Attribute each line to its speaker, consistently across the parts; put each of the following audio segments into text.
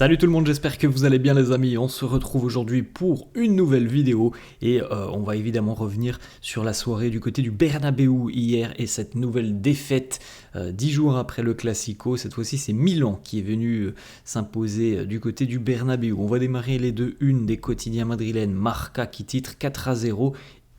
Speaker 1: Salut tout le monde, j'espère que vous allez bien les amis. On se retrouve aujourd'hui pour une nouvelle vidéo et on va évidemment revenir sur la soirée du côté du Bernabéu hier et cette nouvelle défaite 10 jours après le Classico. Cette fois-ci c'est Milan qui est venu s'imposer du côté du Bernabéu. On va démarrer les deux unes des quotidiens madrilènes. Marca qui titre 4-0.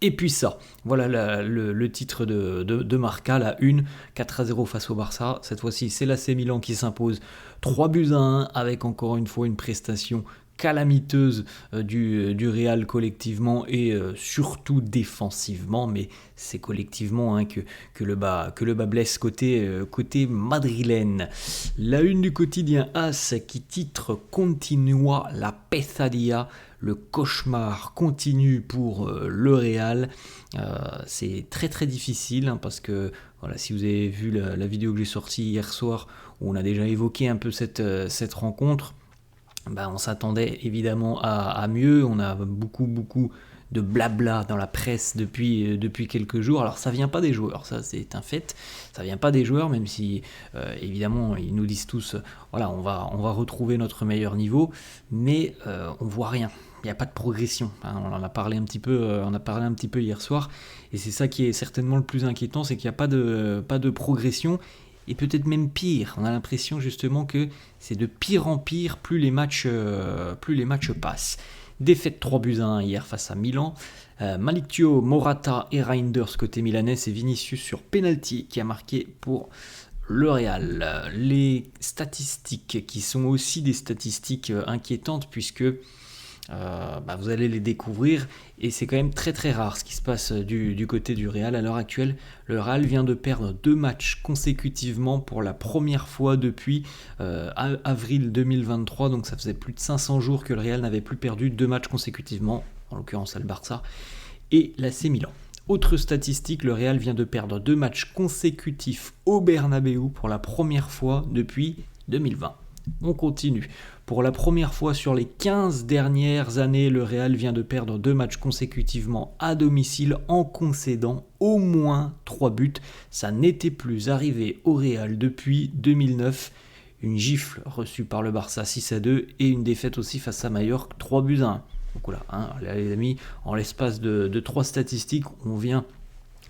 Speaker 1: Et puis ça, voilà le titre de Marca, la une, 4-0 face au Barça. Cette fois-ci, c'est l'AC Milan qui s'impose 3-1 avec encore une fois une prestation calamiteuse du Real collectivement et surtout défensivement, mais c'est collectivement que le bas blesse côté madrilène. La une du quotidien AS qui titre Continua la pesadilla. Le cauchemar continue pour le Real. C'est très très difficile parce que voilà, si vous avez vu la vidéo que j'ai sortie hier soir où on a déjà évoqué un peu cette rencontre, on s'attendait évidemment à mieux. On a beaucoup de blabla dans la presse depuis quelques jours. Alors ça vient pas des joueurs, ça c'est un fait. Ça vient pas des joueurs, même si évidemment ils nous disent tous, voilà, on va retrouver notre meilleur niveau, mais on voit rien. Il n'y a pas de progression. On en a parlé un petit peu, hier soir, et c'est ça qui est certainement le plus inquiétant, c'est qu'il n'y a pas de progression. Et peut-être même pire, on a l'impression justement que c'est de pire en pire plus les matchs passent. Défaite 3-1 hier face à Milan. Malick Thiaw, Morata et Reinders côté milanais, et Vinicius sur penalty qui a marqué pour le Real. Les statistiques qui sont aussi des statistiques inquiétantes puisque vous allez les découvrir et c'est quand même très très rare ce qui se passe du côté du Real à l'heure actuelle. Le Real vient de perdre 2 matchs consécutivement pour la première fois depuis avril 2023, donc ça faisait plus de 500 jours que le Real n'avait plus perdu 2 matchs consécutivement, en l'occurrence le Barça et l'AC Milan. Autre statistique, le Real vient de perdre 2 matchs consécutifs au Bernabéu pour la première fois depuis 2020. On continue. Pour la première fois sur les 15 dernières années, le Real vient de perdre 2 matchs consécutivement à domicile en concédant au moins 3 buts. Ça n'était plus arrivé au Real depuis 2009. Une gifle reçue par le Barça 6-2 et une défaite aussi face à Majorque 3-1. Donc voilà, là, les amis, en l'espace de 3 statistiques, on vient,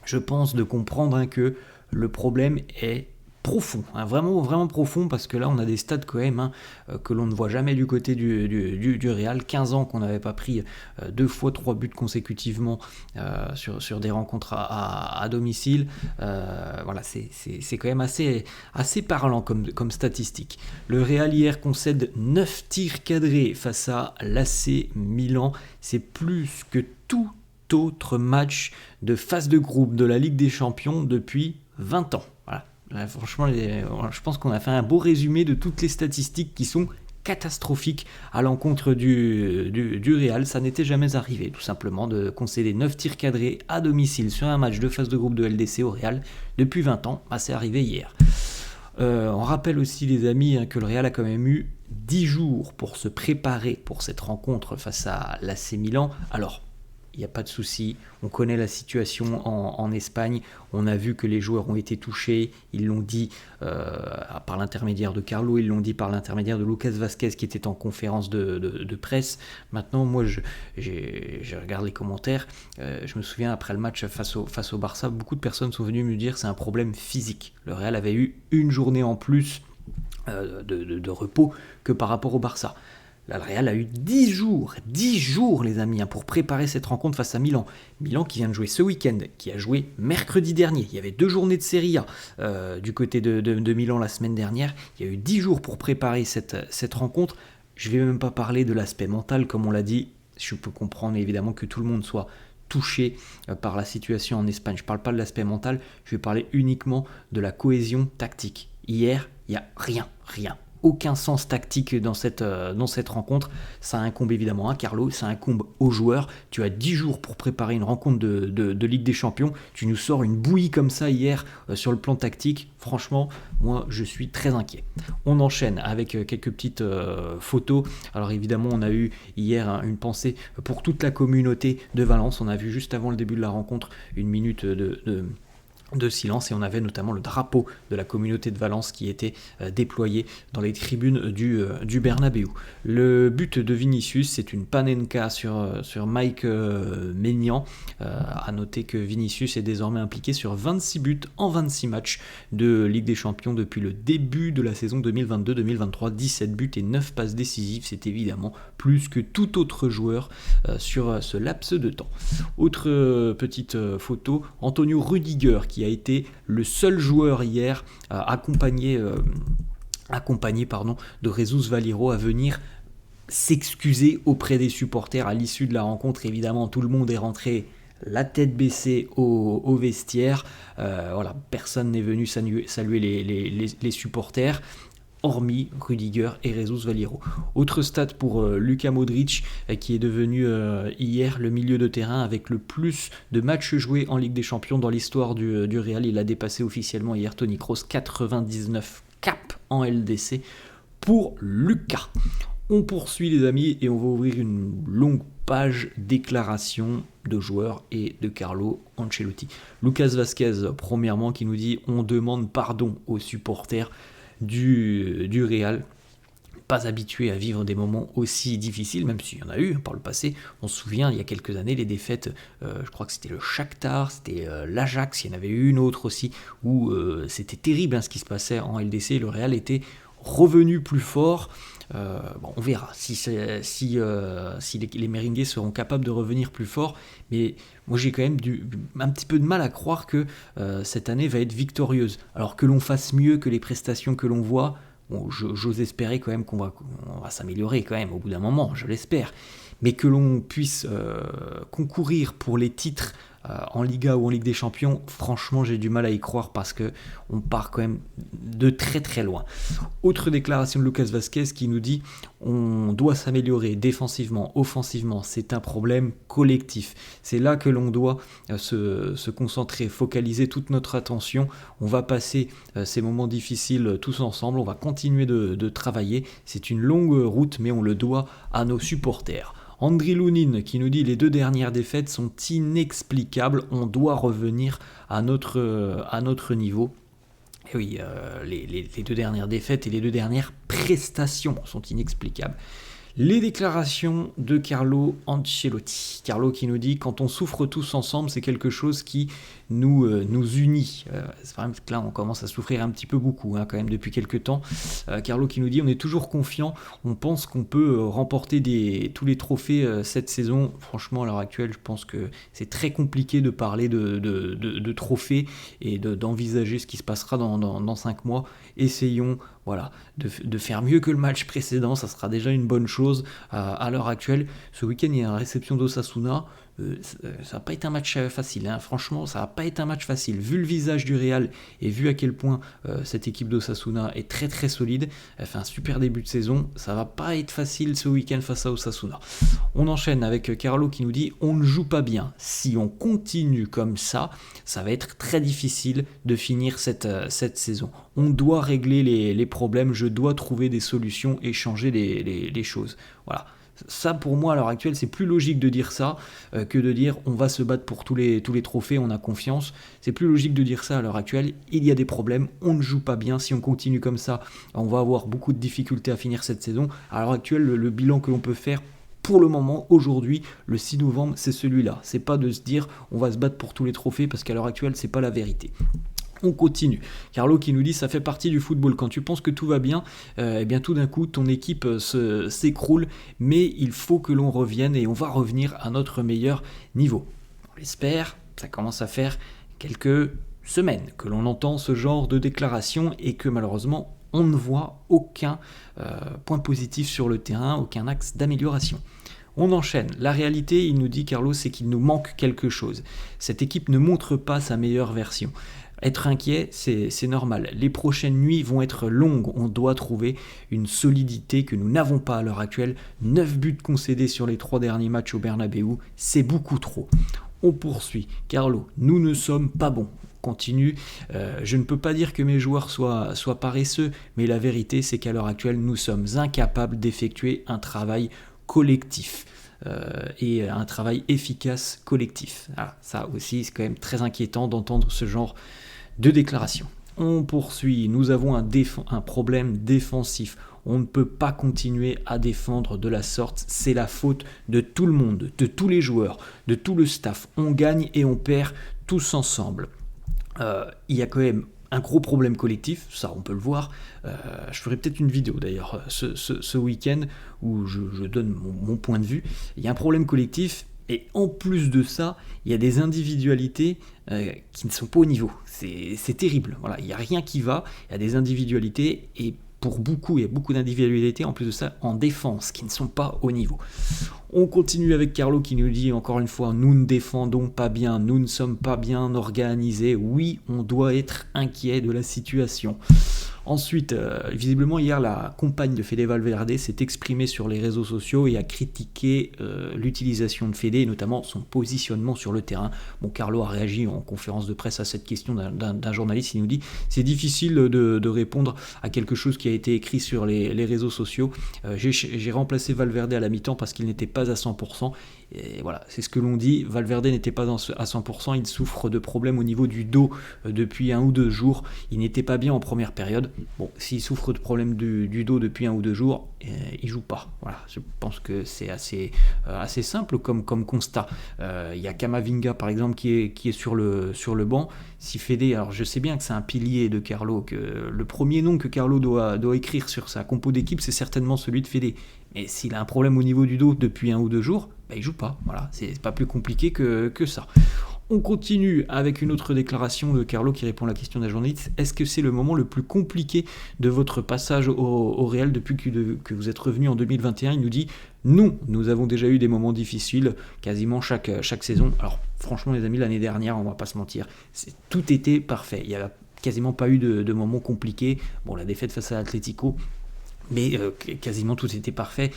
Speaker 1: je pense, de comprendre que le problème est profond, vraiment profond, parce que là on a des stats quand même que l'on ne voit jamais du côté du Real. 15 ans qu'on n'avait pas pris 2 fois 3 buts consécutivement sur des rencontres à domicile. Voilà, c'est quand même assez parlant comme statistique. Le Real hier concède 9 tirs cadrés face à l'AC Milan. C'est plus que tout autre match de phase de groupe de la Ligue des Champions depuis 20 ans. Voilà. Là, franchement, je pense qu'on a fait un beau résumé de toutes les statistiques qui sont catastrophiques à l'encontre du Real. Ça n'était jamais arrivé, tout simplement, de concéder 9 tirs cadrés à domicile sur un match de phase de groupe de LDC au Real depuis 20 ans. C'est arrivé hier. On rappelle aussi, les amis, que le Real a quand même eu 10 jours pour se préparer pour cette rencontre face à l'AC Milan. Alors, il n'y a pas de souci, on connaît la situation en Espagne, on a vu que les joueurs ont été touchés, ils l'ont dit par l'intermédiaire de Carlo, ils l'ont dit par l'intermédiaire de Lucas Vazquez qui était en conférence de presse. Maintenant, moi, je regarde les commentaires, je me souviens après le match face au Barça, beaucoup de personnes sont venues me dire que c'est un problème physique. Le Real avait eu une journée en plus de repos que par rapport au Barça. Là, le Real a eu 10 jours les amis, pour préparer cette rencontre face à Milan. Milan qui vient de jouer ce week-end, qui a joué mercredi dernier. Il y avait 2 journées de Serie A du côté de Milan la semaine dernière. Il y a eu 10 jours pour préparer cette rencontre. Je ne vais même pas parler de l'aspect mental, comme on l'a dit. Je peux comprendre évidemment que tout le monde soit touché par la situation en Espagne. Je ne parle pas de l'aspect mental, je vais parler uniquement de la cohésion tactique. Hier, il n'y a rien. Aucun sens tactique dans cette rencontre. Ça incombe évidemment à Carlo, ça incombe aux joueurs. Tu as 10 jours pour préparer une rencontre de Ligue des Champions. Tu nous sors une bouillie comme ça hier sur le plan tactique. Franchement, moi je suis très inquiet. On enchaîne avec quelques petites photos. Alors évidemment, on a eu hier une pensée pour toute la communauté de Valence. On a vu juste avant le début de la rencontre une minute de silence, et on avait notamment le drapeau de la communauté de Valence qui était déployé dans les tribunes du Bernabéu. Le but de Vinicius, c'est une panenka sur Mike Maignan. À noter que Vinicius est désormais impliqué sur 26 buts en 26 matchs de Ligue des Champions depuis le début de la saison 2022-2023, 17 buts et 9 passes décisives, c'est évidemment plus que tout autre joueur sur ce laps de temps. Autre petite photo, Antonio Rudiger qui a été le seul joueur hier accompagné de Jesus Valero à venir s'excuser auprès des supporters à l'issue de la rencontre. Évidemment, tout le monde est rentré la tête baissée au vestiaire. Voilà, personne n'est venu saluer les supporters, hormis Rudiger et Jesus Valero. Autre stat pour Luka Modric, qui est devenu hier le milieu de terrain avec le plus de matchs joués en Ligue des Champions dans l'histoire du Real. Il a dépassé officiellement hier Toni Kroos, 99 caps en LDC pour Luka. On poursuit les amis et on va ouvrir une longue page déclaration de joueurs et de Carlo Ancelotti. Lucas Vazquez, premièrement, qui nous dit « On demande pardon aux supporters du Real, pas habitués à vivre des moments aussi difficiles, même s'il y en a eu par le passé. On se souvient, il y a quelques années, les défaites, je crois que c'était le Shakhtar, c'était l'Ajax, il y en avait eu une autre aussi, où c'était terrible ce qui se passait en LDC, le Real était revenu plus fort. On verra si les Merengues seront capables de revenir plus fort, mais moi j'ai quand même un petit peu de mal à croire que cette année va être victorieuse. Alors que l'on fasse mieux que les prestations que l'on voit, j'ose espérer quand même qu'on va s'améliorer quand même au bout d'un moment, je l'espère, mais que l'on puisse concourir pour les titres en Liga ou en Ligue des Champions, franchement j'ai du mal à y croire parce que on part quand même de très très loin. Autre déclaration de Lucas Vazquez qui nous dit on doit s'améliorer défensivement, offensivement, c'est un problème collectif. C'est là que l'on doit se concentrer, focaliser toute notre attention. On va passer ces moments difficiles tous ensemble, on va continuer de travailler. C'est une longue route mais on le doit à nos supporters. Andriy Lounine qui nous dit les 2 dernières défaites sont inexplicables, on doit revenir à notre niveau. Et oui, les 2 dernières défaites et les 2 dernières prestations sont inexplicables. Les déclarations de Carlo Ancelotti. Carlo qui nous dit quand on souffre tous ensemble, c'est quelque chose qui nous unit. C'est vrai que là, on commence à souffrir un petit peu beaucoup quand même depuis quelques temps. Carlo qui nous dit on est toujours confiant, on pense qu'on peut remporter tous les trophées cette saison. Franchement, à l'heure actuelle, je pense que c'est très compliqué de parler de trophées et d'envisager ce qui se passera dans 5 mois. Essayons de faire mieux que le match précédent, ça sera déjà une bonne chose à l'heure actuelle. Ce week-end, il y a une réception d'Osasuna. Ça va pas être un match facile, franchement ça va pas être un match facile, vu le visage du Real et vu à quel point cette équipe d'Osasuna est très très solide, elle fait un super début de saison, ça va pas être facile ce week-end face à Osasuna. On enchaîne avec Carlo qui nous dit on ne joue pas bien, si on continue comme ça va être très difficile de finir cette saison, on doit régler les problèmes, je dois trouver des solutions et changer les choses, voilà. Ça pour moi à l'heure actuelle c'est plus logique de dire ça que de dire on va se battre pour tous les trophées, on a confiance. C'est plus logique de dire ça à l'heure actuelle, il y a des problèmes, on ne joue pas bien, si on continue comme ça on va avoir beaucoup de difficultés à finir cette saison. À l'heure actuelle le bilan que l'on peut faire pour le moment, aujourd'hui, le 6 novembre, c'est celui-là. C'est pas de se dire on va se battre pour tous les trophées parce qu'à l'heure actuelle c'est pas la vérité. On continue. Carlo qui nous dit ça fait partie du football. Quand tu penses que tout va bien, eh bien tout d'un coup ton équipe s'écroule, mais il faut que l'on revienne et on va revenir à notre meilleur niveau. On l'espère, ça commence à faire quelques semaines que l'on entend ce genre de déclaration et que malheureusement on ne voit aucun point positif sur le terrain, aucun axe d'amélioration. On enchaîne. La réalité, il nous dit Carlo, c'est qu'il nous manque quelque chose. Cette équipe ne montre pas sa meilleure version. Être inquiet, c'est normal. Les prochaines nuits vont être longues. On doit trouver une solidité que nous n'avons pas à l'heure actuelle. 9 buts concédés sur les 3 derniers matchs au Bernabéu, c'est beaucoup trop. On poursuit. Carlo, nous ne sommes pas bons. Continue. Je ne peux pas dire que mes joueurs soient paresseux, mais la vérité, c'est qu'à l'heure actuelle, nous sommes incapables d'effectuer un travail collectif. et un travail efficace collectif. Alors, ça aussi, c'est quand même très inquiétant d'entendre ce genre de déclaration. On poursuit, nous avons un problème défensif. On ne peut pas continuer à défendre de la sorte, c'est la faute de tout le monde, de tous les joueurs, de tout le staff. On gagne et on perd tous ensemble. Il y a quand même un gros problème collectif, ça on peut le voir. Je ferai peut-être une vidéo d'ailleurs ce week-end où je donne mon point de vue. Il y a un problème collectif. Et en plus de ça, il y a des individualités qui ne sont pas au niveau. C'est terrible. Voilà, il n'y a rien qui va. Il y a des individualités et pour beaucoup, il y a beaucoup d'individualités en plus de ça en défense qui ne sont pas au niveau. On continue avec Carlo qui nous dit encore une fois, nous ne défendons pas bien, nous ne sommes pas bien organisés. Oui, on doit être inquiet de la situation. Ensuite, visiblement hier, la compagne de Fede Valverde s'est exprimée sur les réseaux sociaux et a critiqué l'utilisation de Fede et notamment son positionnement sur le terrain. Bon, Carlo a réagi en conférence de presse à cette question d'un journaliste. Il nous dit « C'est difficile de répondre à quelque chose qui a été écrit sur les réseaux sociaux. J'ai remplacé Valverde à la mi-temps parce qu'il n'était pas à 100%. » Et voilà, c'est ce que l'on dit. Valverde n'était pas à 100%, il souffre de problèmes au niveau du dos depuis 1 ou 2 jours. Il n'était pas bien en première période. Bon, s'il souffre de problèmes du dos depuis 1 ou 2 jours, il joue pas. Voilà, je pense que c'est assez simple comme constat. Il y a Camavinga par exemple qui est sur le banc. Si Fede, alors je sais bien que c'est un pilier de Carlo, que le premier nom que Carlo doit écrire sur sa compo d'équipe, c'est certainement celui de Fede. Mais s'il a un problème au niveau du dos depuis 1 ou 2 jours, il joue pas. Voilà, c'est pas plus compliqué que ça. On continue avec une autre déclaration de Carlo qui répond à la question d'un journaliste. Est-ce que c'est le moment le plus compliqué de votre passage au Real depuis que vous êtes revenu en 2021 ? Il nous dit non, nous avons déjà eu des moments difficiles quasiment chaque saison. Alors franchement les amis, l'année dernière, on va pas se mentir, tout était parfait. Il n'y a quasiment pas eu de moments compliqués. Bon, la défaite face à Atlético, mais quasiment tout était parfait.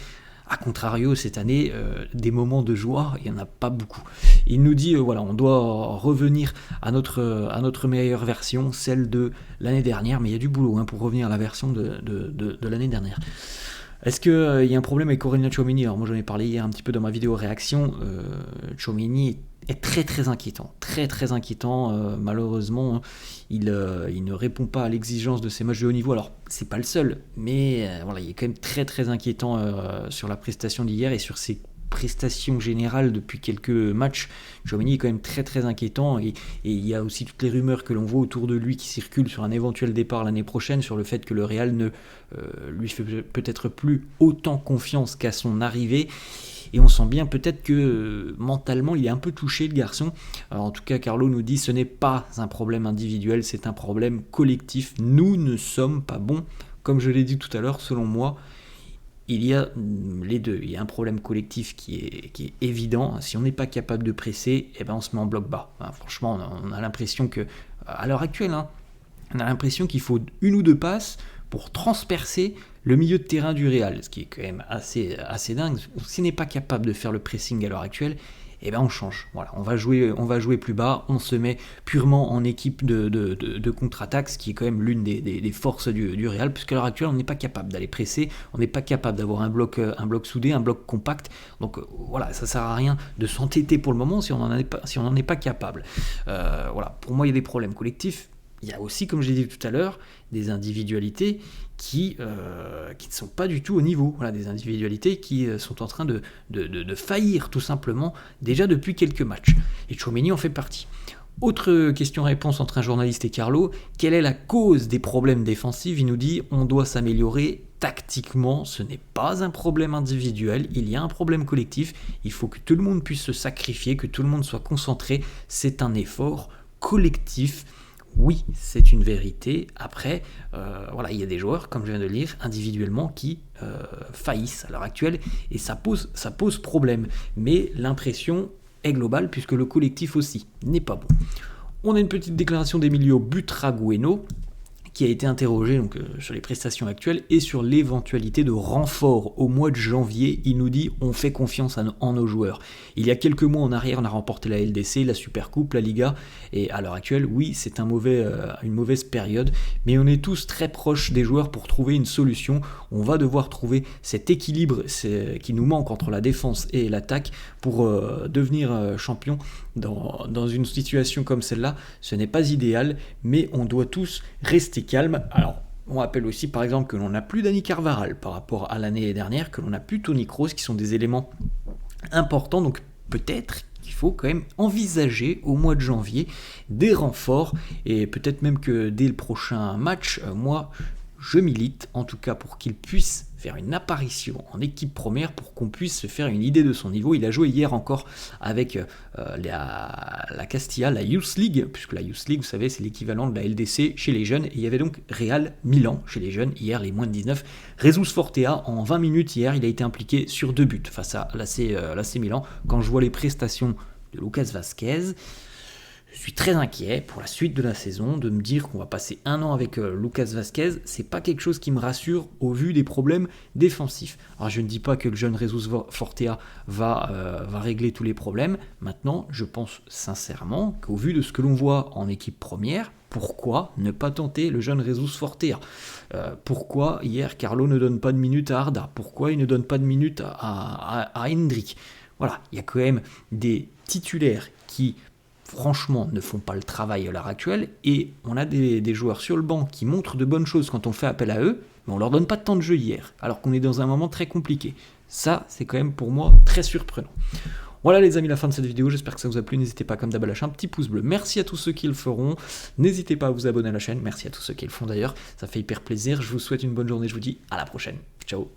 Speaker 1: A contrario, cette année, des moments de joie, il n'y en a pas beaucoup. Il nous dit, voilà, on doit revenir à notre meilleure version, celle de l'année dernière, mais il y a du boulot pour revenir à la version de l'année dernière. Est-ce qu'il y a un problème avec Aurélien Tchouaméni ? Alors moi j'en ai parlé hier un petit peu dans ma vidéo réaction. Tchouaméni est très inquiétant, très inquiétant. Malheureusement, il ne répond pas à l'exigence de ces matchs de haut niveau. Alors c'est pas le seul, mais voilà, il est quand même très inquiétant sur la prestation d'hier et sur ses prestations générales depuis quelques matchs. Tchouaméni est quand même très inquiétant et il y a aussi toutes les rumeurs que l'on voit autour de lui qui circulent sur un éventuel départ l'année prochaine, sur le fait que le Real ne lui fait peut-être plus autant confiance qu'à son arrivée. Et on sent bien peut-être que mentalement il est un peu touché, le garçon. Alors, en tout cas, Carlo nous dit ce n'est pas un problème individuel, c'est un problème collectif. Nous ne sommes pas bons. Comme je l'ai dit tout à l'heure, selon moi, il y a les deux. Il y a un problème collectif qui est évident. Si on n'est pas capable de presser, on se met en bloc bas. Franchement, on a l'impression que, à l'heure actuelle, on a l'impression qu'il faut 1 ou 2 passes pour transpercer le milieu de terrain du Real, ce qui est quand même assez dingue. Si on n'est pas capable de faire le pressing à l'heure actuelle, on change. Voilà, on va jouer plus bas, on se met purement en équipe de contre-attaque, ce qui est quand même l'une des forces du Real, puisqu'à l'heure actuelle, on n'est pas capable d'aller presser, on n'est pas capable d'avoir un bloc soudé, un bloc compact. Donc voilà, ça sert à rien de s'entêter pour le moment si on n'en est pas capable. Voilà, pour moi, il y a des problèmes collectifs. Il y a aussi, comme j'ai dit tout à l'heure, des individualités qui ne sont pas du tout au niveau. Voilà, des individualités qui sont en train de faillir tout simplement déjà depuis quelques matchs. Et Tchouaméni en fait partie. Autre question-réponse entre un journaliste et Carlo. Quelle est la cause des problèmes défensifs ? Il nous dit on doit s'améliorer tactiquement. Ce n'est pas un problème individuel, il y a un problème collectif. Il faut que tout le monde puisse se sacrifier, que tout le monde soit concentré. C'est un effort collectif. Oui, c'est une vérité. Après, voilà, il y a des joueurs, comme je viens de le dire, individuellement qui faillissent à l'heure actuelle et ça pose problème. Mais l'impression est globale puisque le collectif aussi n'est pas bon. On a une petite déclaration d'Emilio Butragueno qui a été interrogé donc, sur les prestations actuelles et sur l'éventualité de renfort au mois de janvier. Il nous dit on fait confiance en nos joueurs. Il y a quelques mois en arrière, on a remporté la LDC, la Supercoupe, la Liga, et à l'heure actuelle, oui, c'est une mauvaise période, mais on est tous très proches des joueurs pour trouver une solution. On va devoir trouver cet équilibre qui nous manque entre la défense et l'attaque pour devenir champion dans une situation comme celle-là. Ce n'est pas idéal, mais on doit tous rester calme. Alors, on rappelle aussi par exemple que l'on n'a plus Dani Carvajal par rapport à l'année dernière, que l'on n'a plus Toni Kroos, qui sont des éléments importants, donc peut-être qu'il faut quand même envisager au mois de janvier des renforts, et peut-être même que dès le prochain match, moi je milite en tout cas pour qu'il puisse faire une apparition en équipe première pour qu'on puisse se faire une idée de son niveau. Il a joué hier encore avec la Castilla, la Youth League, puisque la Youth League, vous savez, c'est l'équivalent de la LDC chez les jeunes, et il y avait donc Real Milan chez les jeunes, hier les moins de 19. Jesus Fortea, en 20 minutes hier, il a été impliqué sur 2 buts face à l'AC Milan. Quand je vois les prestations de Lucas Vázquez, je suis très inquiet pour la suite de la saison, de me dire qu'on va passer un an avec Lucas Vázquez. C'est pas quelque chose qui me rassure au vu des problèmes défensifs. Alors je ne dis pas que le jeune Jesus Fortea va régler tous les problèmes. Maintenant, je pense sincèrement qu'au vu de ce que l'on voit en équipe première, pourquoi ne pas tenter le jeune Jesus Fortea ? Pourquoi hier Carlo ne donne pas de minutes à Arda ? Pourquoi il ne donne pas de minutes à Hendrik ? Voilà, il y a quand même des titulaires qui franchement ne font pas le travail à l'heure actuelle, et on a des joueurs sur le banc qui montrent de bonnes choses quand on fait appel à eux, mais on leur donne pas de temps de jeu hier, alors qu'on est dans un moment très compliqué. Ça, c'est quand même pour moi très surprenant. Voilà les amis, la fin de cette vidéo, j'espère que ça vous a plu. N'hésitez pas comme d'hab à lâcher un petit pouce bleu. Merci à tous ceux qui le feront. N'hésitez pas à vous abonner à la chaîne. Merci à tous ceux qui le font d'ailleurs, ça fait hyper plaisir. Je vous souhaite une bonne journée, je vous dis à la prochaine. Ciao.